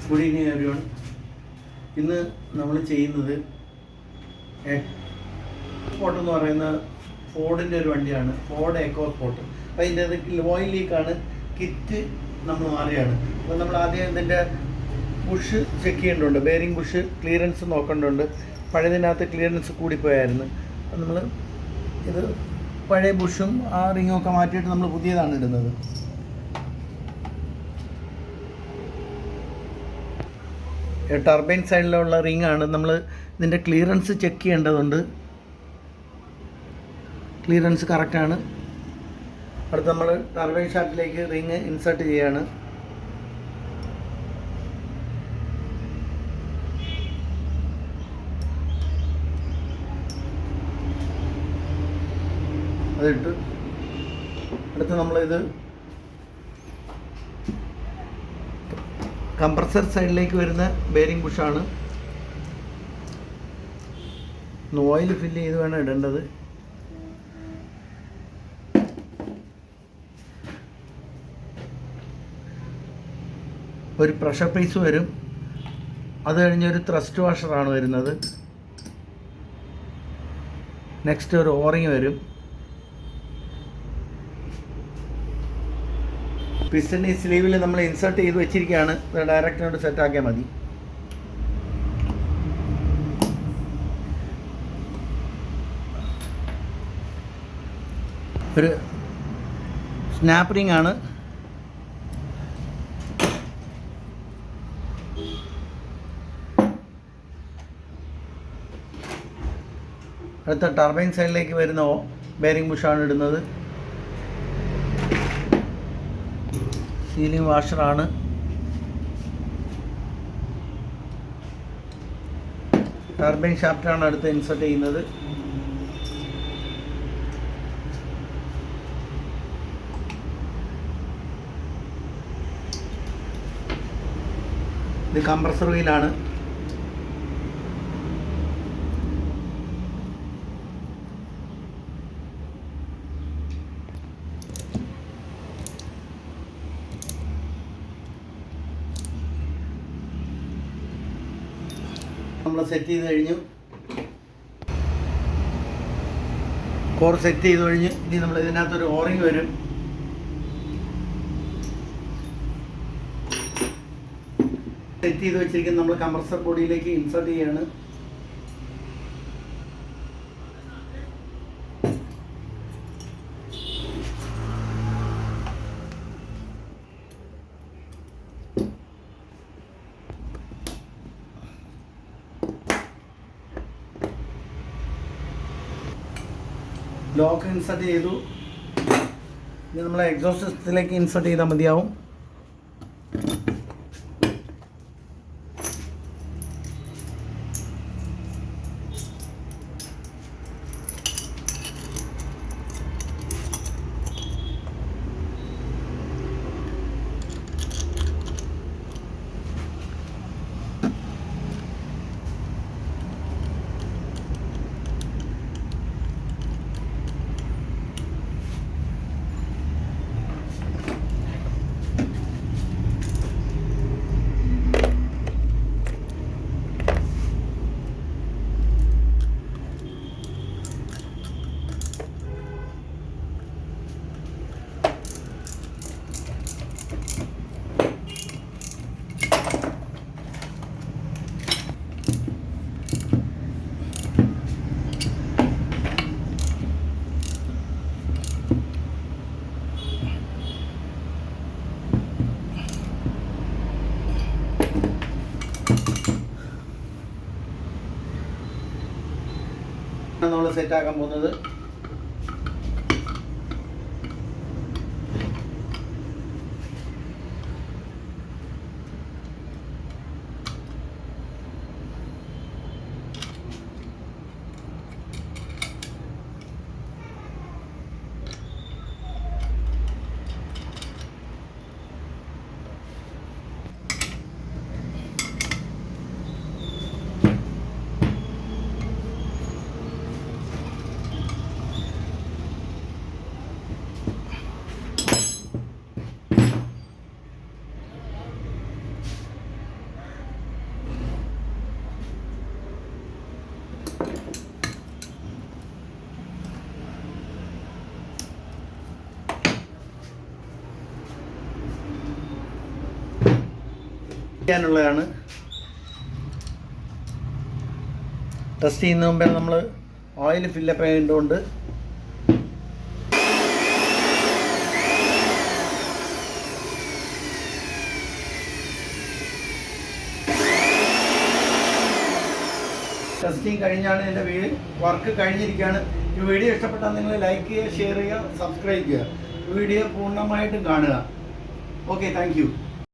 Good evening everyone. ഇന്ന് നമ്മൾ ചെയ്യുന്നത് സ്പോട്ട് എന്ന് പറയുന്ന ഫോർഡിൻ്റെ ഒരു വണ്ടിയാണ്, ഫോർഡ് എക്കോ സ്പോട്ട്. അപ്പോൾ അതിൻ്റെ ഓയിൽ ലീക്കാണ്, കിറ്റ് നമ്മൾ മാറിയാണ്. അപ്പോൾ നമ്മൾ ആദ്യം ഇതിൻ്റെ ബുഷ് ചെക്ക് ചെയ്യേണ്ടതുണ്ട്, ബെയറിംഗ് ബുഷ് ക്ലിയറൻസ് നോക്കേണ്ടതുണ്ട്. പഴയതിനകത്ത് ക്ലിയറൻസ് കൂടിപ്പോയായിരുന്നു. അപ്പോൾ നമ്മൾ ഇത് പഴയ ബുഷും ആ റിങ്ങും ഒക്കെ മാറ്റിയിട്ട് നമ്മൾ പുതിയതാണ് ഇടുന്നത്. ടർബൈൻ സൈഡിലുള്ള റിങ്ങാണ്. നമ്മൾ ഇതിൻ്റെ ക്ലിയറൻസ് ചെക്ക് ചെയ്യേണ്ടതുണ്ട്. ക്ലിയറൻസ് കറക്റ്റാണ്. അടുത്ത് നമ്മൾ ടർബൈൻ ഷാഫ്റ്റിലേക്ക് റിങ് ഇൻസേർട്ട് ചെയ്യുകയാണ്. അതിട്ട് അടുത്ത് നമ്മളിത് കംപ്രസർ സൈഡിലേക്ക് വരുന്ന ബെയറിംഗ് ബുഷാണ്. ഓയിൽ ഫില്ല് ചെയ്ത് വേണം ഇടേണ്ടത്. ഒരു പ്രഷർ പീസ് വരും. അത് കഴിഞ്ഞൊരു ത്രസ്റ്റ് വാഷറാണ് വരുന്നത്. നെക്സ്റ്റ് ഒരു ഓറിങ് വരും. പിസ്റ്റൺ ഈ സ്ലീവിൽ നമ്മൾ ഇൻസേർട്ട് ചെയ്ത് വെച്ചിരിക്കുകയാണ്. ഡയറക്റ്റിനോട് സെറ്റാക്കിയാൽ മതി. ഒരു സ്നാപ്പ് റിംഗ് ആണ്. അടുത്ത ടർബൈൻ സൈഡിലേക്ക് വരുന്ന ബെയറിംഗ് ബുഷാണ് ഇടുന്നത്. സീലിംഗ് വാഷറാണ്. ടർബൈൻ ഷാഫ്റ്റാണ് അടുത്ത് ഇൻസേർട്ട് ചെയ്യുന്നത്. ഇത് കംപ്രസർ വീലാണ്. നമ്മൾ സെറ്റ് ചെയ്ത് കഴിഞ്ഞു. കോർ സെറ്റ് ചെയ്ത് കഴിഞ്ഞ് ഇനി നമ്മൾ ഇതിനകത്തൊരു ഓറിങ് വരും. സെറ്റ് ചെയ്ത് വെച്ചിരിക്കുന്ന നമ്മൾ കംപ്രസർ ബോഡിയിലേക്ക് ഇൻസേർട്ട് ചെയ്യാണ്. ലോക്ക് ഇൻസേർട്ട് ചെയ്തു. ഇനി നമ്മൾ എക്സോസ്റ്റ് സിസ്റ്റത്തിലേക്ക് ഇൻസേർട്ട് ചെയ്താൽ മതിയാവും. നമ്മൾ സെറ്റാക്കാൻ പോകുന്നത് ചെയ്യാനുള്ളതാണ്. ടെസ്റ്റ് ചെയ്യുന്ന മുമ്പേ നമ്മൾ ഓയിൽ ഫില്ലപ്പ് ചെയ്യേണ്ടതുകൊണ്ട് ടെസ്റ്റിംഗ് കഴിഞ്ഞാണ്. എൻ്റെ വർക്ക് കഴിഞ്ഞിരിക്കുകയാണ്. ഈ വീഡിയോ ഇഷ്ടപ്പെട്ടാൽ നിങ്ങൾ ലൈക്ക് ചെയ്യുക, ഷെയർ ചെയ്യുക, സബ്സ്ക്രൈബ് ചെയ്യുക. വീഡിയോ പൂർണ്ണമായിട്ടും കാണുക. Okay, thank you.